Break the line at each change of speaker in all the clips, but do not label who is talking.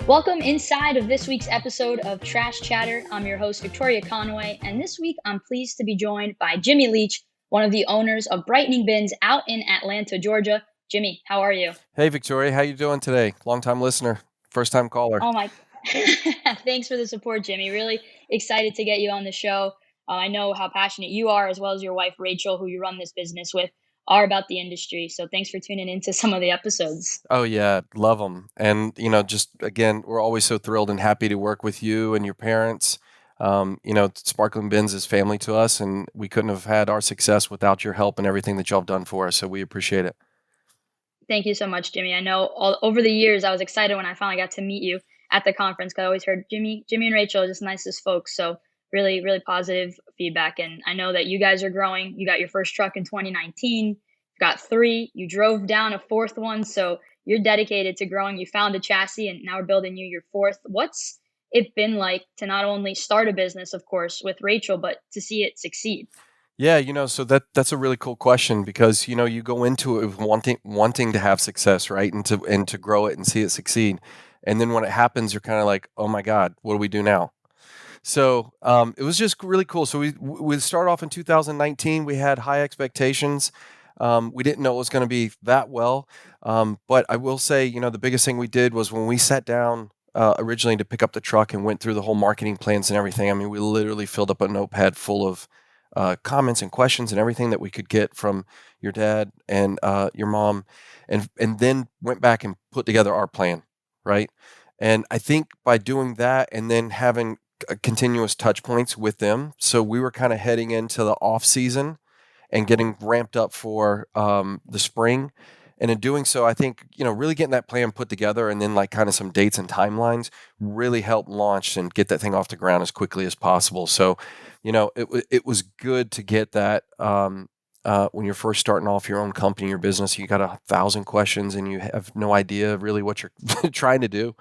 Welcome inside of this week's episode of Trash Chatter. I'm your host, Victoria Conway, and this week I'm pleased to be joined by Jimmy Leach, one of the owners of Brightening Bins out in Atlanta, Georgia. Jimmy, how are you?
Hey Victoria, how you doing today? Long time listener, first time caller.
Oh my, thanks for the support, Jimmy. Really excited to get you on the show. I know how passionate you are, as well as your wife, Rachel, who you run this business with, are about the industry. So thanks for tuning into some of the episodes.
Oh yeah, love them. And just again, we're always so thrilled and happy to work with you and your parents. Sparkling Bins is family to us, and we couldn't have had our success without your help and everything that y'all have done for us. So we appreciate it.
Thank you so much, Jimmy. I know over the years I was excited when I finally got to meet you at the conference because I always heard Jimmy and Rachel are just nicest folks. So really, really positive feedback. And I know that you guys are growing. You got your first truck in 2019. You got three. You drove down a fourth one. So you're dedicated to growing. You found a chassis, and now we're building you your fourth. What's it been like to not only start a business, of course, with Rachel, but to see it succeed?
Yeah, so that's a really cool question because you go into it with wanting to have success, right? And to grow it and see it succeed. And then when it happens, you're kind of like, "Oh my God, what do we do now?" So it was just really cool. So we started off in 2019. We had high expectations. We didn't know it was going to be that well, but I will say, the biggest thing we did was when we sat down originally to pick up the truck and went through the whole marketing plans and everything. I mean, we literally filled up a notepad full of comments and questions and everything that we could get from your dad and your mom, and then went back and put together our plan, right? And I think by doing that and then having continuous touch points with them. So we were kind of heading into the off season and getting ramped up for the spring. And in doing so, I think, really getting that plan put together and then like kind of some dates and timelines really helped launch and get that thing off the ground as quickly as possible. So, it was good to get that when you're first starting off your own company, your business, you got 1,000 questions and you have no idea really what you're trying to do.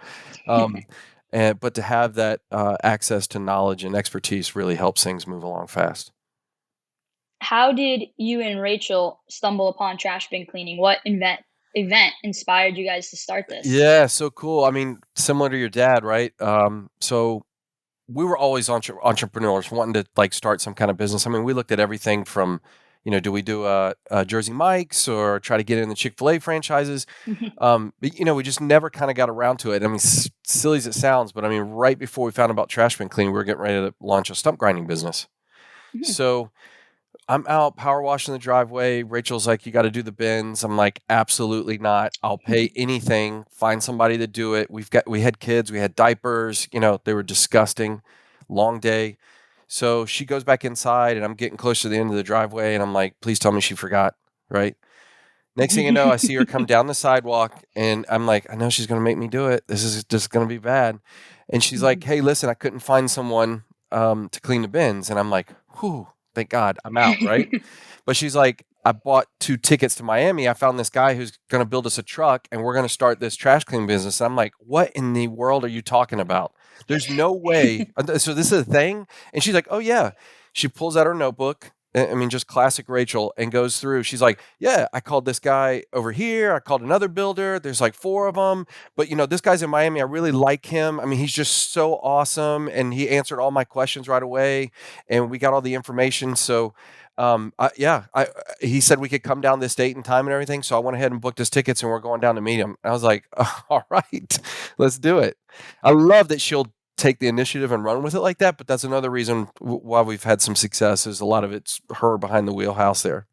Um, but to have that access to knowledge and expertise really helps things move along fast.
How did you and Rachel stumble upon trash bin cleaning? What event inspired you guys to start this?
Yeah, so cool. I mean, similar to your dad, right? So we were always entrepreneurs wanting to like start some kind of business. I mean, we looked at everything from, do we do a Jersey Mike's or try to get in the Chick-fil-A franchises? But, we just never kind of got around to it. I mean, silly as it sounds, but I mean, right before we found about trash bin cleaning, we were getting ready to launch a stump grinding business.
Mhm.
So I'm out power washing the driveway. Rachel's like, "You got to do the bins." I'm like, "Absolutely not. I'll pay anything. Find somebody to do it." We had kids, we had diapers, they were disgusting. Long day. So she goes back inside and I'm getting close to the end of the driveway and I'm like, "Please tell me she forgot." Right? Next thing you know, I see her come down the sidewalk and I'm like, "I know she's going to make me do it. This is just going to be bad." And she's like, "Hey, listen, I couldn't find someone to clean the bins." And I'm like, "Whew, thank God I'm out." Right. But she's like, "I bought 2 tickets to Miami. I found this guy who's going to build us a truck and we're going to start this trash cleaning business." And I'm like, "What in the world are you talking about? There's no way." So this is a thing. And she's like, "Oh, yeah." She pulls out her notebook. I mean, just classic Rachel, and goes through. She's like, "Yeah, I called this guy over here. I called another builder. There's like 4 of them. But, this guy's in Miami. I really like him. I mean, he's just so awesome. And he answered all my questions right away. And we got all the information. So, he said we could come down this date and time and everything. So I went ahead and booked his tickets and we're going down to meet him." I was like, "All right, let's do it." I love that she'll take the initiative and run with it like that, but that's another reason why we've had some success is a lot of it's her behind the wheelhouse there.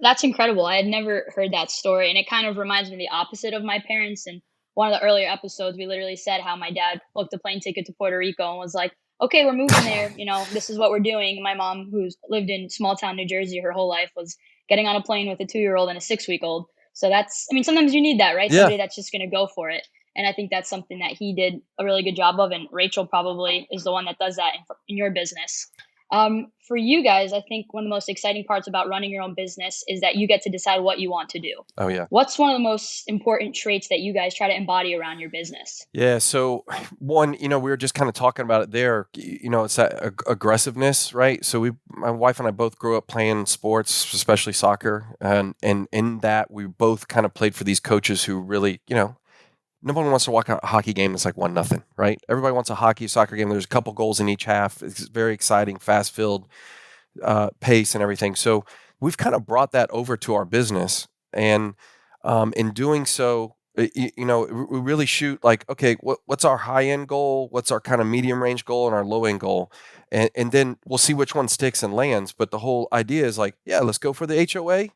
That's incredible. I had never heard that story, and it kind of reminds me of the opposite of my parents. And one of the earlier episodes, we literally said how my dad booked a plane ticket to Puerto Rico and was like, "Okay, we're moving there. This is what we're doing." And my mom, who's lived in small town New Jersey her whole life, was getting on a plane with a 2 year old and a 6 week old. So I mean, sometimes you need that, right?
Yeah.
Somebody that's just going to go for it. And I think that's something that he did a really good job of. And Rachel probably is the one that does that in your business. For you guys, I think one of the most exciting parts about running your own business is that you get to decide what you want to do.
Oh yeah.
What's one of the most important traits that you guys try to embody around your business?
Yeah. So one, we were just kind of talking about it there. It's that aggressiveness, right? So my wife and I both grew up playing sports, especially soccer, and in that we both kind of played for these coaches who really, nobody wants to watch a hockey game that's like 1-0, right? Everybody wants a soccer game. There's a couple goals in each half. It's very exciting, fast filled pace and everything. So we've kind of brought that over to our business, and in doing so, we really shoot like, okay, what's our high end goal? What's our kind of medium range goal and our low end goal? And then we'll see which one sticks and lands. But the whole idea is like, yeah, let's go for the HOA,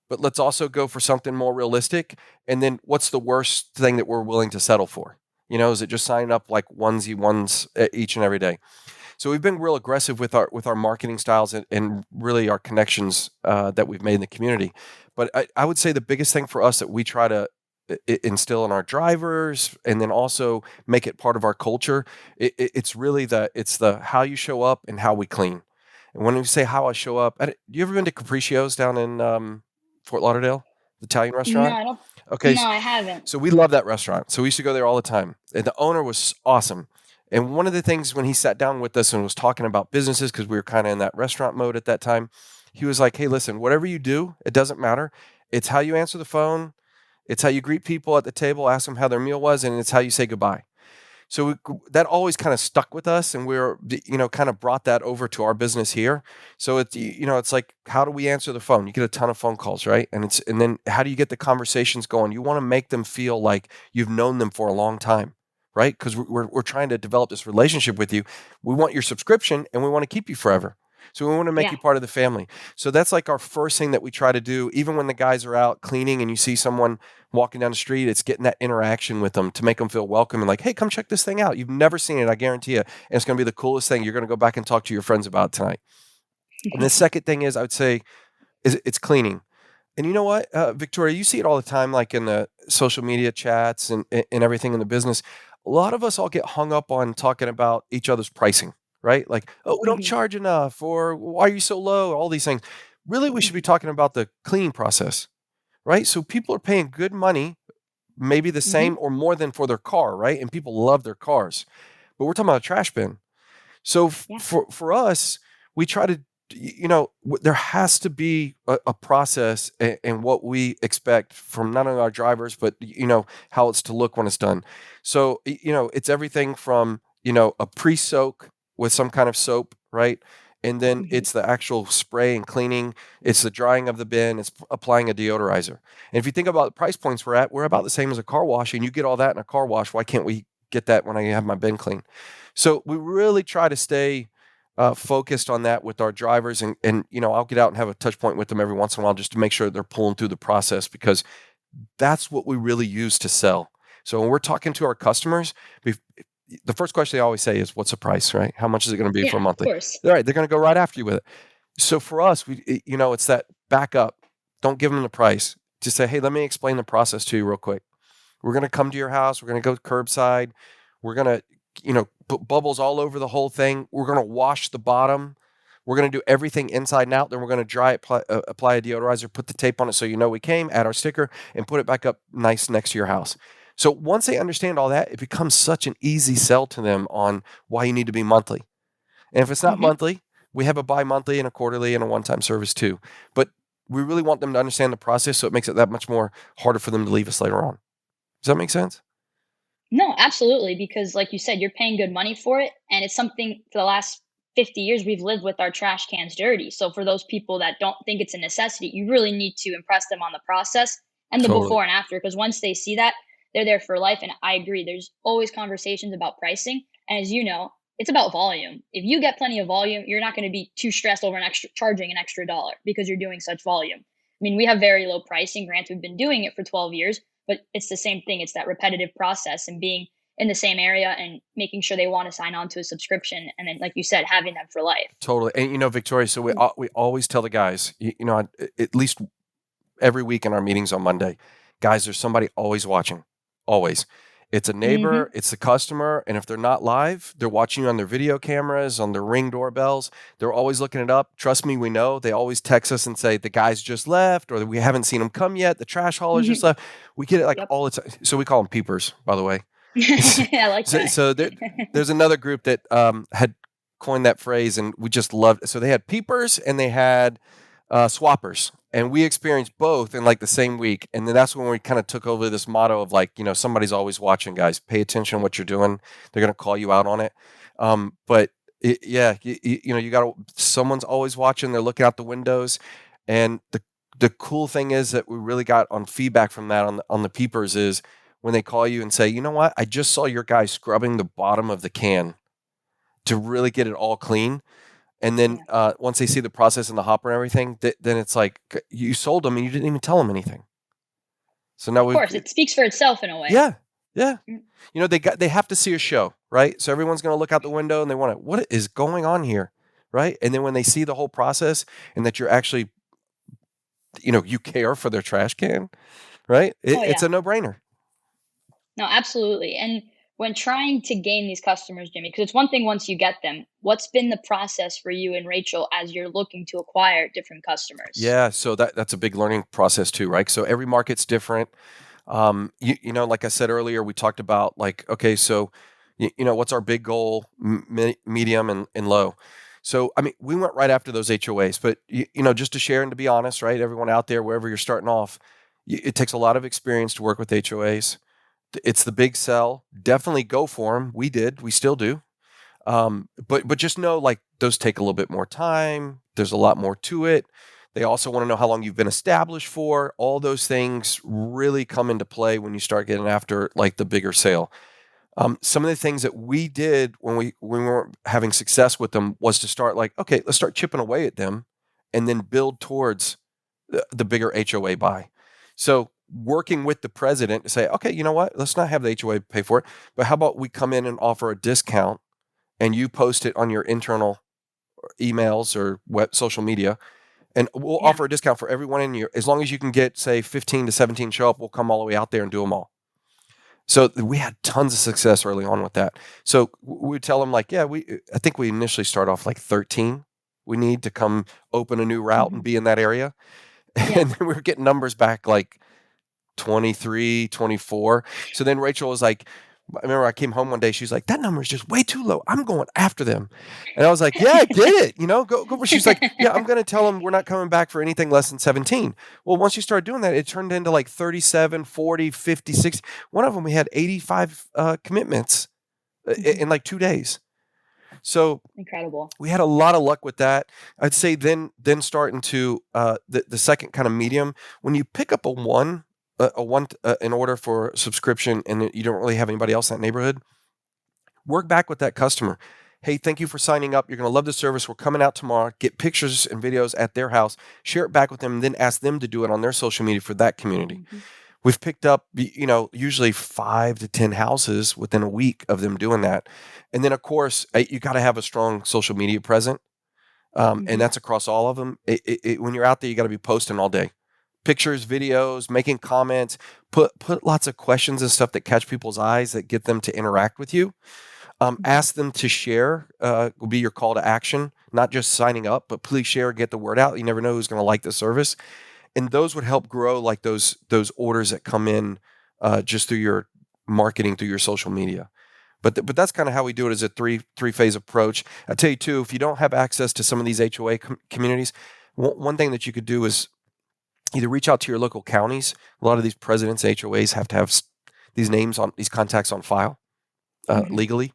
but let's also go for something more realistic. And then what's the worst thing that we're willing to settle for? Is it just signing up like onesie ones each and every day? So we've been real aggressive with our marketing styles and really our connections that we've made in the community. But I would say the biggest thing for us that we try to instill in our drivers and then also make it part of our culture, it's really the how you show up and how we clean. And when we say how I show up, you ever been to Capriccio's down in Fort Lauderdale, the Italian
No,
restaurant?
I don't.
Okay,
No, I haven't.
so we love that restaurant. So we used to go there all the time. And the owner was awesome. And one of the things when he sat down with us and was talking about businesses, because we were kind of in that restaurant mode at that time, he was like, hey, listen, whatever you do, it doesn't matter. It's how you answer the phone, it's how you greet people at the table, ask them how their meal was, and it's how you say goodbye. So that always kind of stuck with us, and kind of brought that over to our business here. So it's like, how do we answer the phone? You get a ton of phone calls, right? And then how do you get the conversations going? You want to make them feel like you've known them for a long time, right? Because we're trying to develop this relationship with you. We want your subscription, and we want to keep you forever. So we want to make
Yeah.
you part of the family. So that's like our first thing that we try to do. Even when the guys are out cleaning and you see someone walking down the street, it's getting that interaction with them to make them feel welcome and like, hey, come check this thing out. You've never seen it, I guarantee you. And it's going to be the coolest thing. You're going to go back and talk to your friends about tonight. And the second thing is, I would say, it's cleaning. And you know what, Victoria, you see it all the time, like in the social media chats and everything in the business. A lot of us all get hung up on talking about each other's pricing, right? Like, oh, we don't
Mhm.
charge enough, or why are you so low? All these things. Really, we should be talking about the cleaning process, right? So people are paying good money, maybe the
Mhm.
same or more than for their car, right? And people love their cars, but we're talking about a trash bin. So
Yeah.
for us, we try to, there has to be a process and what we expect from not only our drivers, but how it's to look when it's done. So it's everything from a pre-soak with some kind of soap, right? And then
Mhm.
it's the actual spray and cleaning. It's the drying of the bin. It's applying a deodorizer. And if you think about the price points we're about the same as a car wash, and you get all that in a car wash. Why can't we get that when I have my bin clean? So we really try to stay focused on that with our drivers, and I'll get out and have a touch point with them every once in a while just to make sure they're pulling through the process, because that's what we really use to sell. So when we're talking to our customers, the first question they always say is, "What's the price?" Right? How much is it going to be for a
Yeah, of
monthly?
course.
All right, they're going to go right after you with it. So for us, it's that back up. Don't give them the price. Just say, "Hey, let me explain the process to you real quick. We're going to come to your house. We're going to go curbside. We're going to, put bubbles all over the whole thing. We're going to wash the bottom. We're going to do everything inside and out. Then we're going to dry it, apply a deodorizer, put the tape on it so we came, add our sticker, and put it back up nice next to your house." So once they understand all that, it becomes such an easy sell to them on why you need to be monthly. And if it's not
Mhm.
monthly, we have a bi-monthly and a quarterly and a one-time service too. But we really want them to understand the process, so it makes it that much more harder for them to leave us later on. Does that make sense?
No, absolutely, because like you said, you're paying good money for it, and it's something for the last 50 years we've lived with our trash cans dirty. So for those people that don't think it's a necessity, you really need to impress them on the process and the
Totally.
before and after, because once they see that, they're there for life. And I agree, there's always conversations about pricing, and as you know, it's about volume. If you get plenty of volume, you're not going to be too stressed over an extra charging an extra dollar because you're doing such volume. I mean, we have very low pricing. Granted, we've been doing it for 12 years, but it's the same thing. It's that repetitive process and being in the same area and making sure they want to sign on to a subscription. And then, like you said, having them for life.
Totally. And Victoria, so
Mm.
we always tell the guys, at least every week in our meetings on Monday, guys, there's somebody always watching. Always. It's a neighbor,
Hmm.
it's the customer, and if they're not live, they're watching you on their video cameras, on their Ring doorbells. They're always looking it up. Trust me, we know. They always text us and say the guys just left, or we haven't seen them come yet. The trash haulers just
Hmm.
left. We get it like
Yep.
all the time. So we call them peepers, by the way.
I like
so
that.
so there, there's another group that had coined that phrase, and we just loved it. So they had peepers and they had swappers, and we experienced both in like the same week. And then that's when we kind of took over this motto of like, somebody's always watching, guys. Pay attention to what you're doing. They're going to call you out on it. But yeah, you got to. Someone's always watching. They're looking out the windows, and the cool thing is that we really got on feedback from that on the peepers is when they call you and say, you know what, I just saw your guy scrubbing the bottom of the can to really get it all clean. And then
Yeah.
once they see the process and the hopper and everything, then it's like you sold them and you didn't even tell them anything. So now
Of course, it speaks for itself in a way.
yeah, yeah.
Mm.
They have to see a show, right? So everyone's going to look out the window and they want to, what is going on here, right? And then when they see the whole process and that you're actually, you care for their trash can, right?
Oh
It's
yeah.
a no brainer.
No, absolutely. And when trying to gain these customers, Jimmy, because it's one thing once you get them, what's been the process for you and Rachel as you're looking to acquire different customers?
Yeah, so that's a big learning process too, right? So every market's different. Like I said earlier, we talked about like, okay, so what's our big goal, medium and low. So I mean, we went right after those HOAs, but just to share and to be honest, right? Everyone out there, wherever you're starting off, it takes a lot of experience to work with HOAs. It's the big sell. Definitely go for them. We did. We still do. But just know like those take a little bit more time. There's a lot more to it. They also want to know how long you've been established for. All those things really come into play when you start getting after like the bigger sale. Some of the things that we did when we weren't having success with them was to start like, okay, let's start chipping away at them, and then build towards the bigger HOA buy. So working with the president to say, okay, you know what? Let's not have the HOA pay for it, but how about we come in and offer a discount, and you post it on your internal emails or social media, and we'll
Yeah.
offer a discount for everyone in your, as long as you can get say 15 to 17 show up, we'll come all the way out there and do them all. So we had tons of success early on with that. So we would tell them like, yeah, I think we initially start off like 13 we need to come open a new route and
Hmm.
be in that area.
Yeah.
And then we were getting numbers back like 23, 24. So then Rachel was like, I remember I came home one day. She's like, "That number is just way too low. I'm going after them." And I was like, "Yeah, I get it. Go." She's like, "Yeah, I'm going to tell them we're not coming back for anything less than 17." Well, once you start doing that, it turned into like 37, 40, 50, 60. One of them, we had 85 commitments
Hmm.
in like 2 days. So
Incredible.
we had a lot of luck with that. I'd say then starting to the second kind of medium, when you pick up a one in order for subscription and you don't really have anybody else in that neighborhood, work back with that customer. Hey, thank you for signing up. You're going to love the service. We're coming out tomorrow. Get pictures and videos at their house, share it back with them, and then ask them to do it on their social media for that community.
Hmm.
We've picked up, usually 5 to 10 houses within a week of them doing that. And then, of course, you got to have a strong social media present, and
Hmm.
that's across all of them. When you're out there, you got to be posting all day, pictures, videos, making comments, put lots of questions and stuff that catch people's eyes that get them to interact with you.
Hmm.
Ask them to share. Will be your call to action, not just signing up, but please share, get the word out. You never know who's going to like the service, and those would help grow like those orders that come in just through your marketing through your social media. But that's kind of how we do it as a three phase approach. I tell you too, if you don't have access to some of these HOA communities, one thing that you could do is either reach out to your local counties. A lot of these presidents HOAs have to have these names on these contacts on file
Hmm.
legally,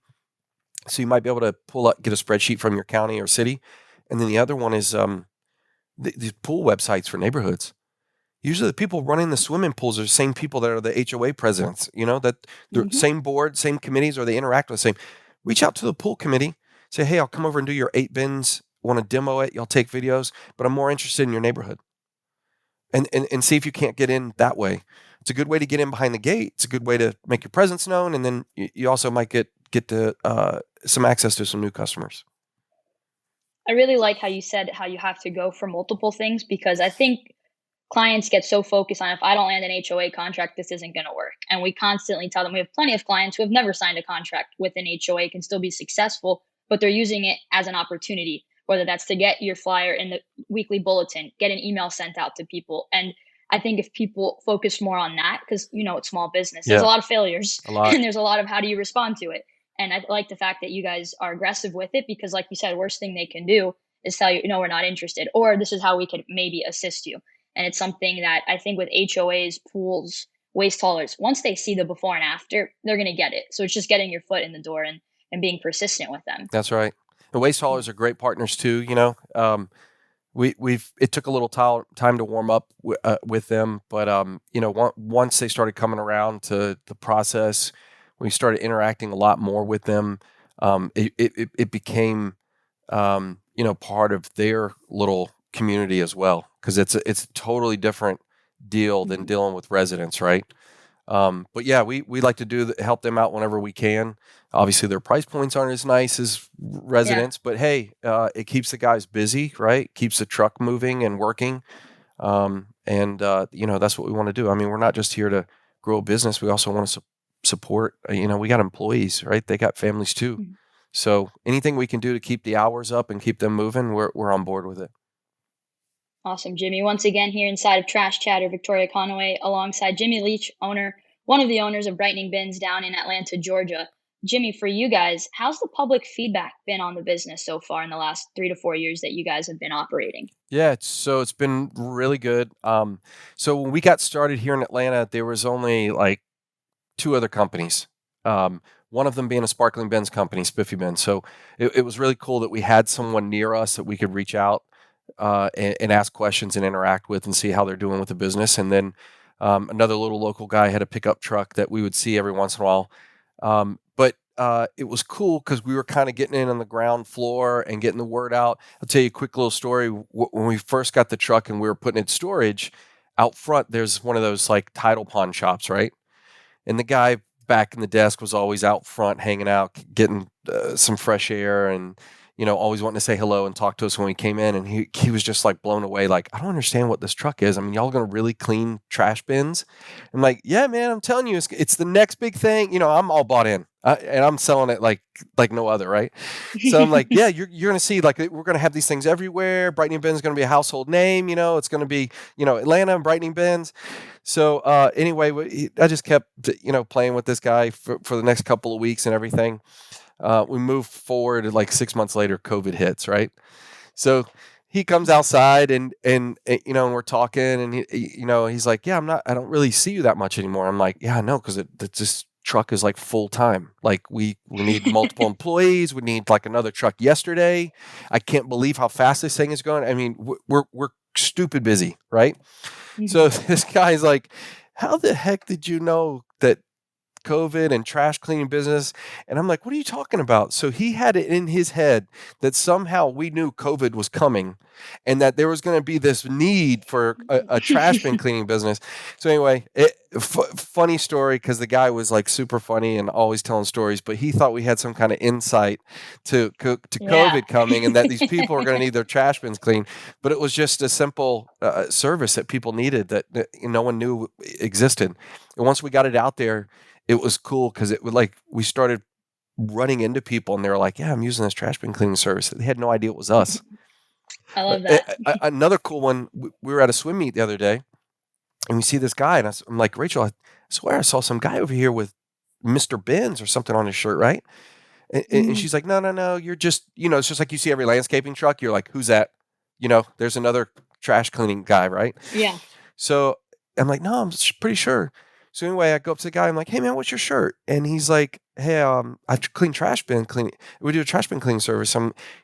so you might be able to get a spreadsheet from your county or city. And then the other one is these pool websites for neighborhoods. Usually the people running the swimming pools are the same people that are the HOA presidents, that the
Hmm.
same board, same committees, or they interact with the same. Reach out to the pool committee, say, hey, I'll come over and do your 8 bins, want to demo it, y'all take videos, but I'm more interested in your neighborhood. And see if you can't get in that way. It's a good way to get in behind the gate. It's a good way to make your presence known, and then you also might get to some access to some new customers.
I really like how you said how you have to go for multiple things because I think clients get so focused on if I don't land an HOA contract, this isn't going to work. And we constantly tell them we have plenty of clients who have never signed a contract with an HOA can still be successful, but they're using it as an opportunity, whether that's to get your flyer in the weekly bulletin, get an email sent out to people. And I think if people focus more on that, because it's small business, there's a
Yeah,
lot of failures
a lot.
and there's a lot of how do you respond to it. And I like the fact that you guys are aggressive with it because, like you said, worst thing they can do is tell you, no, we're not interested, or this is how we could maybe assist you. And it's something that I think with HOAs, pools, waste haulers, once they see the before and after, they're going to get it. So it's just getting your foot in the door and being persistent with them.
That's right. The waste haulers are great partners too. We've it took a little time to warm up with them, but once they started coming around to the process, we started interacting a lot more with them. It became part of their little community as well, because it's a totally different deal than
Mhm.
dealing with residents, right? But yeah, we like to help them out whenever we can. Obviously, their price points aren't as nice as
Yeah.
residents, but hey, it keeps the guys busy, right? Keeps the truck moving and working, and that's what we want to do. I mean, we're not just here to grow a business; we also want to support. We got employees, right? They got families too.
Mhm.
So anything we can do to keep the hours up and keep them moving, we're on board with it.
Awesome, Jimmy. Once again, here inside of Trash Chatter, Victoria Conaway, alongside Jimmy Leach, one of the owners of Brightening Bins down in Atlanta, Georgia. Jimmy, for you guys, how's the public feedback been on the business so far in the last 3 to 4 years that you guys have been operating?
Yeah, it's been really good. So when we got started here in Atlanta, there was only like two other companies. One of them being a sparkling bins company, Spiffy Bins. So it was really cool that we had someone near us that we could reach out and ask questions and interact with and see how they're doing with the business. And then another little local guy had a pickup truck that we would see every once in a while. But it was cool because we were kind of getting in on the ground floor and getting the word out. I'll tell you a quick little story. When we first got the truck and we were putting it in storage, out front, there's one of those like title pawn shops, right? And the guy back in the desk was always out front hanging out, getting some fresh air, and always wanting to say hello and talk to us when we came in. And he was just like blown away, like, I don't understand what this truck is. I mean, y'all gonna really clean trash bins? I'm like, yeah, man, I'm telling you, it's the next big thing. I'm all bought in, and I'm selling it like no other, right? So I'm like, yeah, you're gonna see, like, we're gonna have these things everywhere. Brightening Bins is gonna be a household name. It's gonna be Atlanta and Brightening Bins. So anyway, I just kept playing with this guy for the next couple of weeks and everything. We moved forward, like 6 months later, COVID hits, right? So he comes outside and we're talking, and he's like, yeah, I don't really see you that much anymore. I'm like, yeah, I know, because this truck is like full time. Like we need multiple employees. We need like another truck yesterday. I can't believe how fast this thing is going. I mean, we're stupid busy, right? So
Mhm.
this guy's like, how the heck did you know that COVID and trash cleaning business? And I'm like, what are you talking about? So he had it in his head that somehow we knew COVID was coming and that there was going to be this need for a trash bin cleaning business. So anyway, funny story, because the guy was like super funny and always telling stories, but he thought we had some kind of insight to
Yeah.
COVID coming and that these people were going to need their trash bins cleaned. But it was just a simple service that people needed that no one knew existed. And once we got it out there, it was cool because it would, like, we started running into people and they were like, yeah, I'm using this trash bin cleaning service. They had no idea it was us.
I
But
love that.
another cool one, we were at a swim meet the other day and we see this guy, and I'm like, Rachel, I swear I saw some guy over here with Mr. Benz or something on his shirt, right? And
Mhm.
she's like, no, no, no, you're just, it's just like you see every landscaping truck. You're like, who's that? There's another trash cleaning guy, right?
Yeah.
So I'm like, no, I'm pretty sure. So anyway, I go up to the guy. I'm like, hey man, what's your shirt? And he's like, hey, I clean trash bin cleaning. We do a trash bin cleaning service.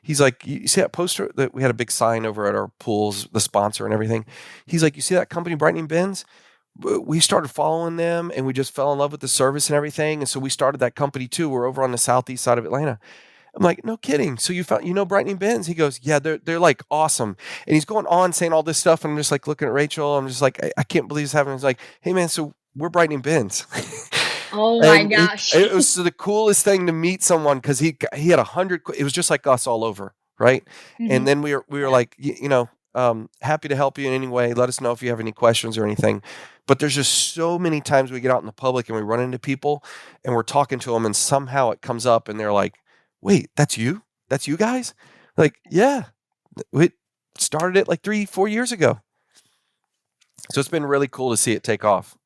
He's like, you see that poster that we had a big sign over at our pools, the sponsor and everything. He's like, you see that company, Brightening Bins? We started following them and we just fell in love with the service and everything. And so we started that company too. We're over on the southeast side of Atlanta. I'm like, no kidding. So you found, Brightening Bins? He goes, yeah, they're like awesome. And he's going on saying all this stuff. And I'm just like looking at Rachel. I'm just like, I can't believe this happening. He's like, hey man, so we're Brightening Bins.
Oh my
And
gosh.
it was the coolest thing to meet someone, because he had 100. It was just like us all over, right? And
Mhm.
then we were
Yeah.
like, happy to help you in any way. Let us know if you have any questions or anything. But there's just so many times we get out in the public and we run into people and we're talking to them, and somehow it comes up and they're like, wait, that's you? That's you guys? Like, yeah, we started it like 3, 4 years ago. So it's been really cool to see it take off.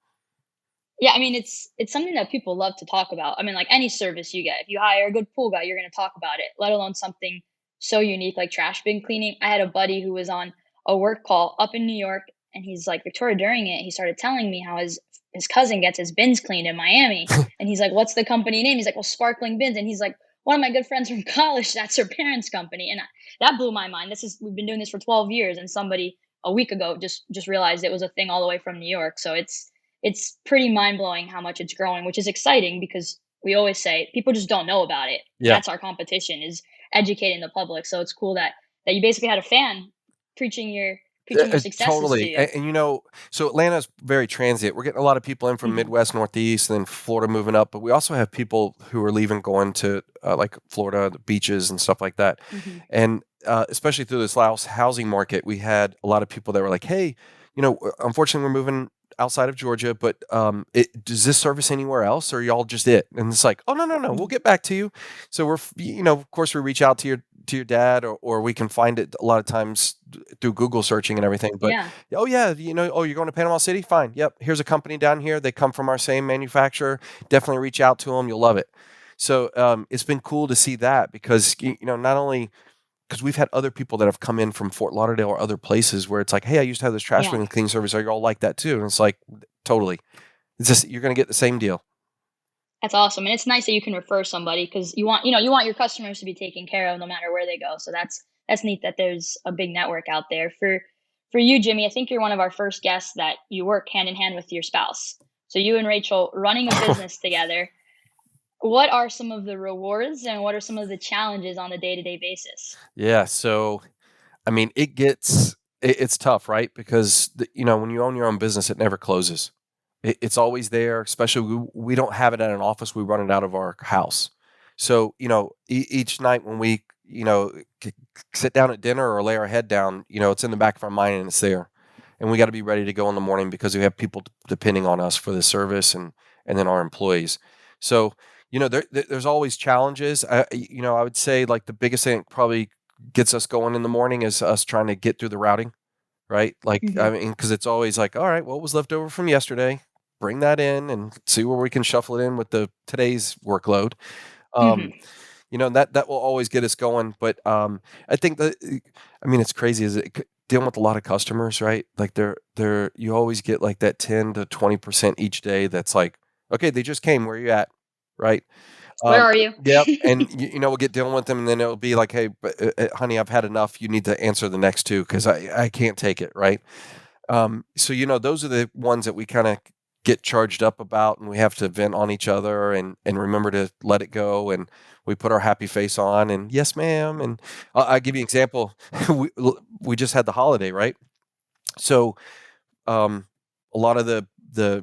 Yeah, I mean, it's something that people love to talk about. I mean, like any service you get, if you hire a good pool guy, you're going to talk about it. Let alone something so unique, like trash bin cleaning. I had a buddy who was on a work call up in New York, and he's like, Victoria, during it, he started telling me how his cousin gets his bins cleaned in Miami. And he's like, what's the company name? He's like, well, Sparkling Bins. And he's like, one of my good friends from college, that's her parents' company. And that blew my mind. We've been doing this for 12 years, and somebody a week ago just realized it was a thing all the way from New York. So it's pretty mind blowing how much it's growing, which is exciting because we always say people just don't know about it. And
Yeah.
that's our competition, is educating the public. So it's cool that you basically had a fan preaching your successes to
Totally.
you.
And, so Atlanta's very transient. We're getting a lot of people in from
Mhm.
Midwest, Northeast, and then Florida moving up. But we also have people who are leaving, going to like Florida, the beaches and stuff like that.
Mhm.
And especially through this last housing market, we had a lot of people that were like, "Hey, unfortunately, we're moving outside of Georgia, but does this service anywhere else, or y'all just it?" And it's like, "Oh, no, no, no, we'll
Mhm.
get back to you." So of course, we reach out to your dad, or we can find it a lot of times through Google searching and everything. But
Yeah.
oh yeah, oh, you're going to Panama City? Fine. Yep. Here's a company down here. They come from our same manufacturer. Definitely reach out to them. You'll love it. So it's been cool to see that because not only because we've had other people that have come in from Fort Lauderdale or other places where it's like, hey, I used to have this trash
Yeah.
bin cleaning service. Are you all like that too? And it's like, totally. It's just you're going to get the same deal.
That's awesome, and it's nice that you can refer somebody because you want your customers to be taken care of no matter where they go. So that's neat that there's a big network out there. For you, Jimmy, I think you're one of our first guests that you work hand in hand with your spouse. So you and Rachel running a business together. What are some of the rewards and what are some of the challenges on a day-to-day basis?
Yeah. So I mean, it's tough, right? Because when you own your own business, it never closes. It's always there. Especially we don't have it at an office; we run it out of our house. So each night when we sit down at dinner or lay our head down, it's in the back of our mind and it's there, and we got to be ready to go in the morning because we have people depending on us for the service and then our employees. So there's always challenges. I would say like the biggest thing that probably gets us going in the morning is us trying to get through the routing, right? Like, I
Mhm.
mean, because it's always like, all right, what was left over from yesterday? Bring that in and see where we can shuffle it in with the today's workload.
Mhm.
Um, that will always get us going. But I think that I mean, it's crazy. Is it dealing with a lot of customers, right? Like they're you always get like that 10 to 20% each day. That's like, okay, they just came. Where you at? Right?
Where
Um,
are you?
yep, and we'll get dealing with them, and then it'll be like, "Hey, honey, I've had enough. You need to answer the next two because I can't take it." Right? So those are the ones that we kind of get charged up about, and we have to vent on each other and remember to let it go, and we put our happy face on, and yes, ma'am. And I'll give you an example. We just had the holiday, right? So um, a lot of the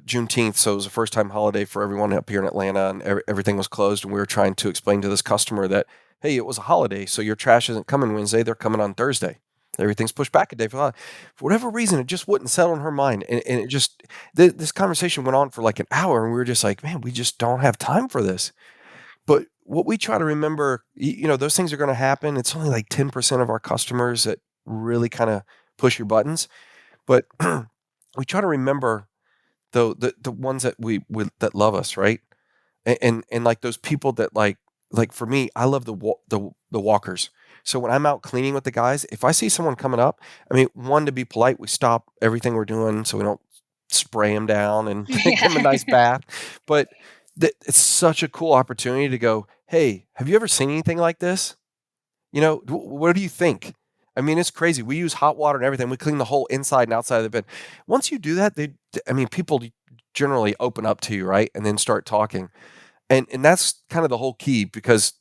Juneteenth, so it was a first time holiday for everyone up here in Atlanta, and everything was closed. And we were trying to explain to this customer that, hey, it was a holiday, so your trash isn't coming Wednesday; they're coming on Thursday. Everything's pushed back a day for whatever reason. It just wouldn't settle in her mind, and it just this conversation went on for like an hour, and we were just like, man, we just don't have time for this. But what we try to remember, those things are going to happen. It's only like 10% of our customers that really kind of push your buttons, but we try to remember the ones that we that love us, right? And like those people that like for me, I love the walkers. So when I'm out cleaning with the guys, if I see someone coming up, I mean, one, to be polite, we stop everything we're doing so we don't spray them down and give
Yeah.
them a nice bath. But it's such a cool opportunity to go, hey, have you ever seen anything like this? What do you think? I mean, it's crazy. We use hot water and everything. We clean the whole inside and outside of the bed. Once you do that, I mean, people generally open up to you, right? And then start talking. And that's kind of the whole key because,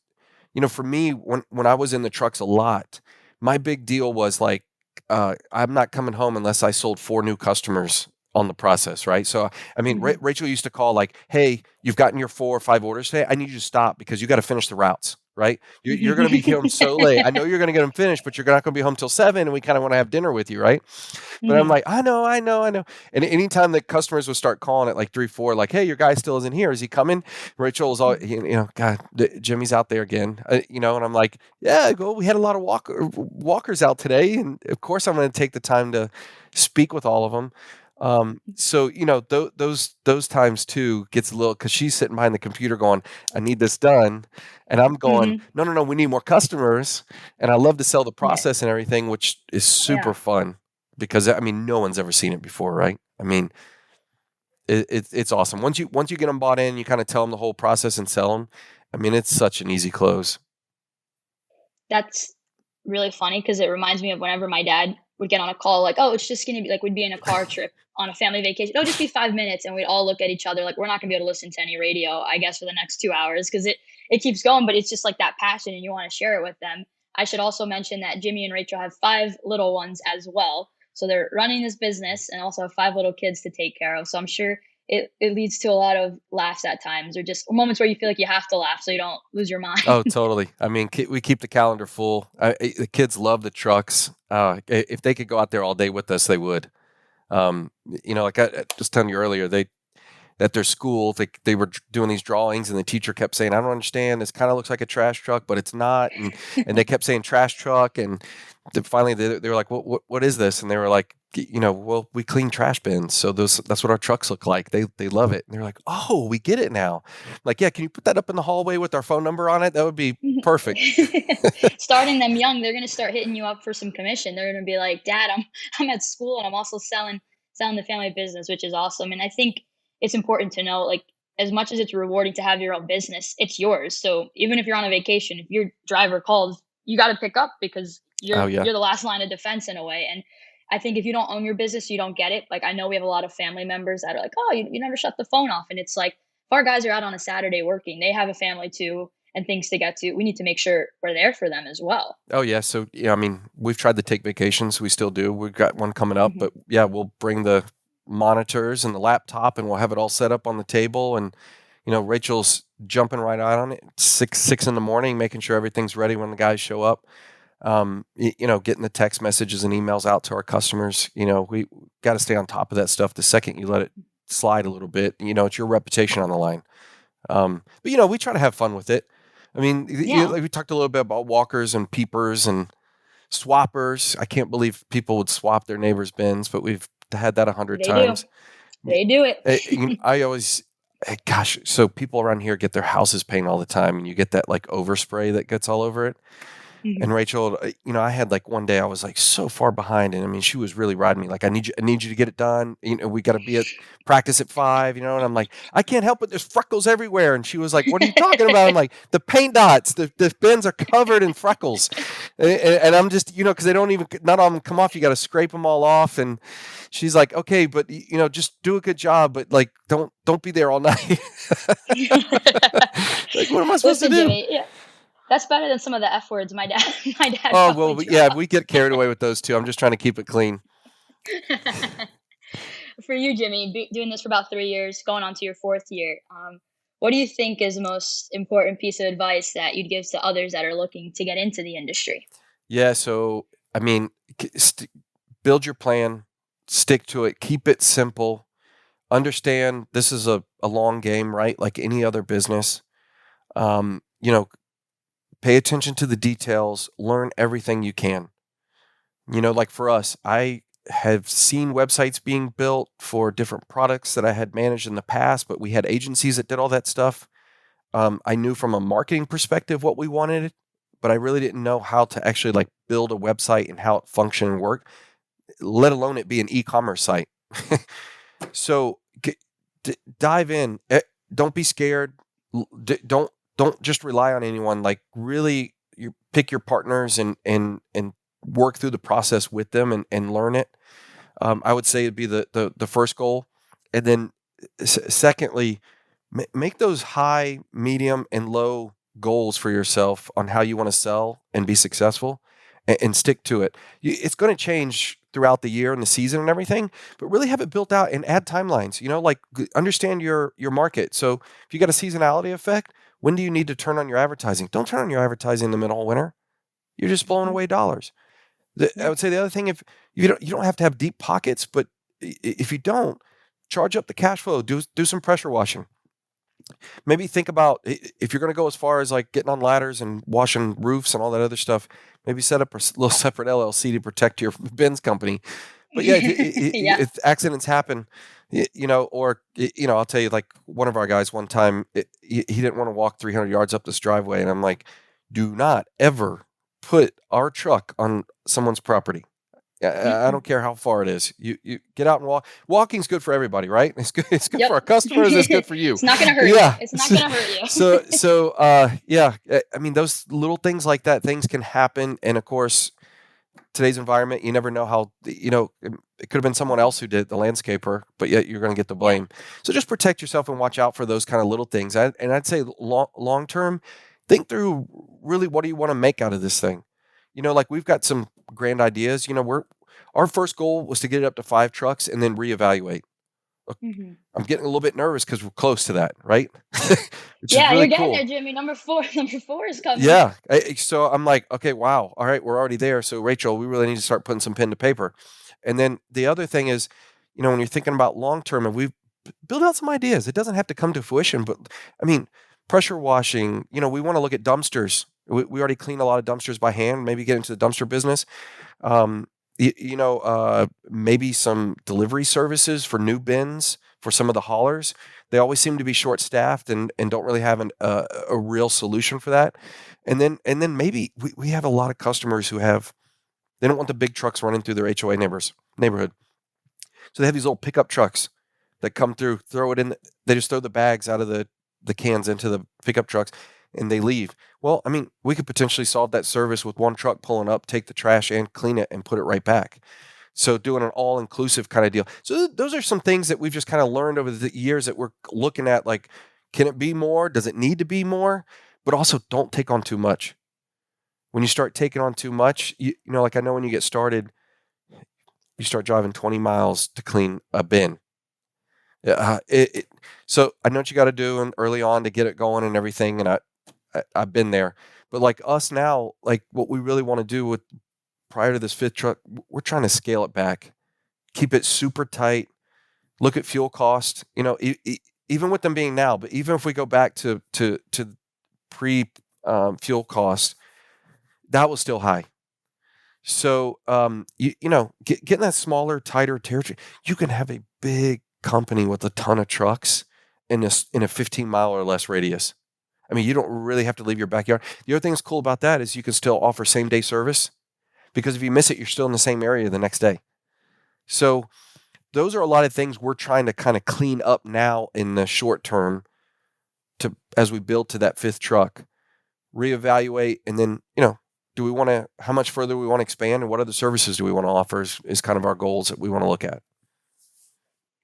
for me, when I was in the trucks a lot, my big deal was like, I'm not coming home unless I sold 4 new customers on the process, right? So, I mean,
Mhm.
Rachel used to call like, "Hey, you've gotten your 4 or 5 orders today. I need you to stop because you got to finish the routes." Right? You're going to be home so late. I know you're going to get them finished, but you're not going to be home till 7, and we kind of want to have dinner with you, right? But I'm
Mhm.
like, I know, I know, I know. And anytime that customers would start calling at like 3, 4, like, hey, your guy still isn't here. Is he coming? Rachel was all, God, Jimmy's out there again. And I'm like, yeah, well, we had a lot of walkers out today. And of course, I'm going to take the time to speak with all of them. So those times too gets a little because she's sitting behind the computer going, "I need this done," and I'm going,
Mhm.
"No, no, no, we need more customers," and I love to sell the
Yeah.
process and everything, which is super
Yeah.
fun because I mean, no one's ever seen it before, right? I mean, it's awesome once you get them bought in, you kind of tell them the whole process and sell them. I mean, it's such an easy close.
That's really funny because it reminds me of whenever my dad would get on a call, like, "Oh, it's just gonna be," like, we'd be in a car trip on a family vacation. "Oh, just be 5 minutes," and we'd all look at each other like, "We're not gonna be able to listen to any radio, I guess, for the next 2 hours," because it keeps going, but it's just like that passion and you wanna share it with them. I should also mention that Jimmy and Rachel have 5 little ones as well, so they're running this business and also have 5 little kids to take care of, so I'm sure it leads to a lot of laughs at times or just moments where you feel like you have to laugh so you don't lose your mind.
Oh, totally. I mean, we keep the calendar full. The kids love the trucks. If they could go out there all day with us, they would. Like I just telling you earlier, they at their school, they were doing these drawings, and the teacher kept saying, "I don't understand. This kind of looks like a trash truck, but it's not." And they kept saying trash truck, and finally they were like, "What is this?" And they were like, "Well, we clean trash bins, so that's what our trucks look like." They love it, and they're like, "Oh, we get it now." I'm like, yeah, can you put that up in the hallway with our phone number on it? That would be perfect.
Starting them young, they're gonna start hitting you up for some commission. They're gonna be like, "Dad, I'm at school and I'm also selling the family business," which is awesome. And I think it's important to know, like, as much as it's rewarding to have your own business, it's yours. So even if you're on a vacation, if your driver calls, you got to pick up because
Oh
you're
yeah.
you're the last line of defense in a way. And I think if you don't own your business, you don't get it. Like I know we have a lot of family members that are like, "Oh, you never shut the phone off," and it's like, if our guys are out on a Saturday working, they have a family too and things to get to, we need to make sure we're there for them as well.
Oh yeah. So yeah, I mean, we've tried to take vacations. We still do. We've got one coming up,
Mhm.
but yeah, we'll bring the monitors and the laptop, and we'll have it all set up on the table. And Rachel's jumping right out on it, six in the morning, making sure everything's ready when the guys show up. Getting the text messages and emails out to our customers. We got to stay on top of that stuff. The second you let it slide a little bit, it's your reputation on the line. But we try to have fun with it. I mean,
Yeah,
like we talked a little bit about walkers and peepers and swappers. I can't believe people would swap their neighbors' bins, but we've had that 100
they do.
times.
They do it.
I always, gosh, so people around here get their houses painted all the time, and you get that like overspray that gets all over it.
Mhm.
And Rachel, I had like one day I was like so far behind, and I mean, she was really riding me like, I need you to get it done. We got to be at practice at 5, and I'm like, I can't help it. There's freckles everywhere. And she was like, what are you talking about? I'm like, the paint dots, the bins are covered in freckles. And I'm just, because they don't even, not all of them come off. You got to scrape them all off. And she's like, okay, but just do a good job, but like, don't be there all night. Like, what am I supposed to
Listen,
do?
Jimmy, yeah, that's better than some of the F words my dad my dad
Oh,
probably
well, yeah,
dropped.
we get carried away with those too. I'm just trying to keep it clean.
For you, Jimmy, doing this for about 3 years, going on to your fourth year, what do you think is the most important piece of advice that you'd give to others that are looking to get into the industry?
Yeah, so I mean, build your plan, stick to it, keep it simple. Understand this is a long game, right? Like any other business. Um, you know, pay attention to the details, learn everything you can. Like for us, I have seen websites being built for different products that I had managed in the past, but we had agencies that did all that stuff. I knew from a marketing perspective what we wanted, but I really didn't know how to actually like build a website and how it functioned and work, let alone it be an e-commerce site. So dive in. Don't be scared. Don't just rely on anyone. Like really, you pick your partners and work through the process with them and learn it. I would say it'd be the first goal, and then secondly, make those high, medium, and low goals for yourself on how you want to sell and be successful, and stick to it. It's going to change throughout the year and the season and everything, but really have it built out and add timelines. Like understand your market. So if you got a seasonality effect, when do you need to turn on your advertising? Don't turn on your advertising in the middle of winter. You're just blowing
Mhm.
away dollars. I
Yeah.
would say the other thing, if you don't have to have deep pockets, but if you don't, charge up the cash flow. Do some pressure washing. Maybe think about if you're going to go as far as like getting on ladders and washing roofs and all that other stuff. Maybe set up a little separate LLC to protect your bins company. But yeah,
Yeah.
if accidents happen, or I'll tell you, like one of our guys one time, he didn't want to walk 300 yards up this driveway, and I'm like, do not ever put our truck on someone's property. I
Mm-mm.
don't care how far it is. You get out and walk. Walking's good for everybody, right? It's good. It's good
Yep.
for our customers. It's good for you.
It's not gonna hurt you.
Yeah.
It's not gonna hurt you.
Yeah. I mean, those little things like that, things can happen, and of course, today's environment, you never know how. It could have been someone else who did it, the landscaper, but yet you're going to get the
Yeah.
blame. So just protect yourself and watch out for those kind of little things. And I'd say long term, think through really what do you want to make out of this thing. Like we've got some grand ideas. Our first goal was to get it up to 5 trucks and then reevaluate. Uh,
Hmm.
I'm getting a little bit nervous because we're close to that, right? Which is
Yeah, you're
really
getting
cool.
there, Jimmy. Number four. Number four is coming.
Yeah. So I'm like, okay, wow. All right, we're already there. So Rachel, we really need to start putting some pen to paper. And then the other thing is, when you're thinking about long term, and we've built out some ideas. It doesn't have to come to fruition, but I mean, pressure washing. We want to look at dumpsters. We already clean a lot of dumpsters by hand. Maybe get into the dumpster business. Um, maybe some delivery services for new bins for some of the haulers. They always seem to be short staffed and don't really have a real solution for that. And then maybe we have a lot of customers who they don't want the big trucks running through their HOA neighborhood. So they have these little pickup trucks that come through, throw it in. They just throw the bags out of the cans into the pickup trucks and they leave. Well, I mean, we could potentially solve that service with one truck pulling up, take the trash and clean it and put it right back. So doing an all-inclusive kind of deal. So those are some things that we've just kind of learned over the years that we're looking at, like, can it be more? Does it need to be more? But also don't take on too much. When you start taking on too much, like I know when you get started, you start driving 20 miles to clean a bin. So I know what you got to do and early on to get it going and everything. And I've been there, but like us now, like what we really want to do with prior to this fifth truck, we're trying to scale it back, keep it super tight, look at fuel cost, even with them being now, but even if we go back to pre fuel cost, that was still high. So, getting that smaller, tighter territory, you can have a big company with a ton of trucks in a 15 mile or less radius. I mean, you don't really have to leave your backyard. The other thing that's cool about that is you can still offer same day service because if you miss it, you're still in the same area the next day. So those are a lot of things we're trying to kind of clean up now in the short term to as we build to that fifth truck, reevaluate, and then, do we want to, how much further we want to expand and what other services do we want to offer is kind of our goals that we want to look at.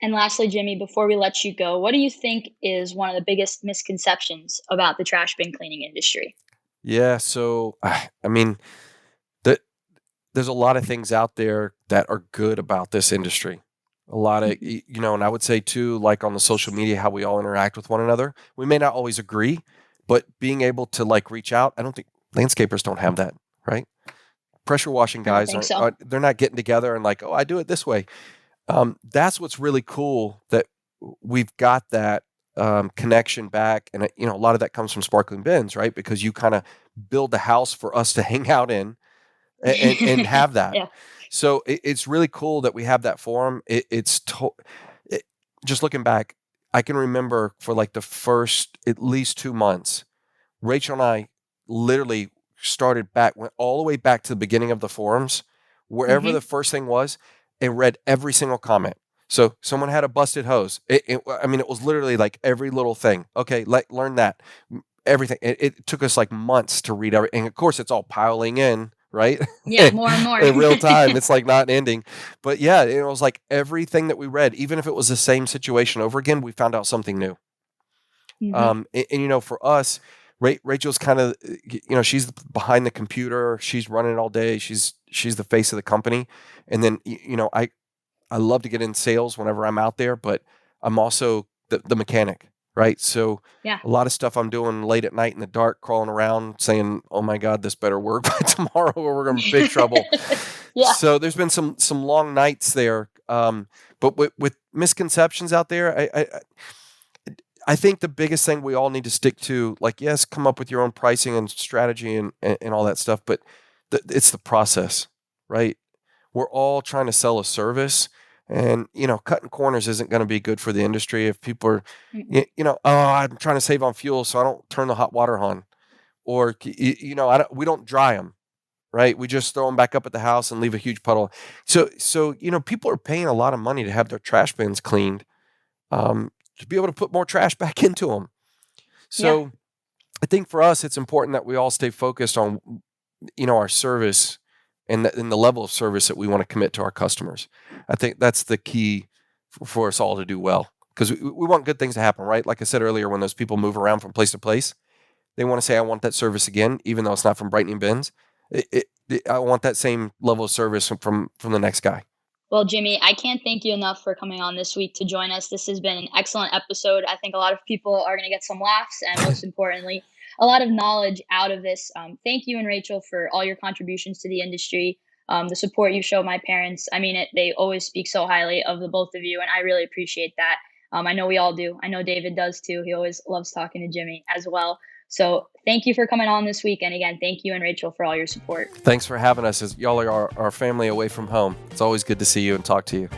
And lastly, Jimmy, before we let you go, what do you think is one of the biggest misconceptions about the trash bin cleaning industry?
Yeah. So, I mean, the, there's a lot of things out there that are good about this industry. A lot of,
Mhm.
and I would say too, like on the social media, how we all interact with one another. We may not always agree, but being able to like reach out, I don't think landscapers don't have that, right? Pressure washing
I don't
guys
think so.
they're not getting together and like, oh, I do it this way. That's what's really cool that we've got that connection back, and a lot of that comes from Sparkling Bins, right? Because you kind of build the house for us to hang out in and have that.
Yeah.
So it's really cool that we have that forum. It, just looking back, I can remember for like the first at least 2 months, Rachel and I literally went all the way back to the beginning of the forums, wherever the
Hmm.
first thing was, and read every single comment. So someone had a busted hose. I mean, it was literally like every little thing. Okay, learn that. Everything. It took us like months to read every, and of course, it's all piling in, right?
Yeah, more and more.
In real time, it's like not ending. But yeah, it was like everything that we read, even if it was the same situation over again, we found out something new.
Hmm.
For us, Rachel's kind of, she's behind the computer. She's running it all day. She's the face of the company. And then, I love to get in sales whenever I'm out there, but I'm also the mechanic, right? So
Yeah.
a lot of stuff I'm doing late at night in the dark, crawling around saying, oh my God, this better work by tomorrow or we're going to be in big trouble.
Yeah.
So there's been some long nights there. But with misconceptions out there, I think the biggest thing we all need to stick to, like, yes, come up with your own pricing and strategy and all that stuff, but it's the process, right? we're all trying to sell a service, and cutting corners isn't going to be good for the industry if people are,
Mm.
oh, I'm trying to save on fuel, so I don't turn the hot water on, or we don't dry them, right? We just throw them back up at the house and leave a huge puddle. So people are paying a lot of money to have their trash bins cleaned, to be able to put more trash back into them.
Yeah.
So I think for us, it's important that we all stay focused on, our service and the level of service that we want to commit to our customers. I think that's the key for us all to do well, because we want good things to happen, right? Like I said earlier, when those people move around from place to place, they want to say, I want that service again, even though it's not from Brightening Bins. I want that same level of service from the next guy.
Well, Jimmy, I can't thank you enough for coming on this week to join us. This has been an excellent episode. I think a lot of people are going to get some laughs and, most importantly, a lot of knowledge out of this. Thank you and Rachel for all your contributions to the industry, the support you show my parents. I mean, they always speak so highly of the both of you, and I really appreciate that. I know we all do. I know David does too. He always loves talking to Jimmy as well. So thank you for coming on this week. And again, thank you and Rachel for all your support.
Thanks for having us. As y'all are our family away from home. It's always good to see you and talk to you.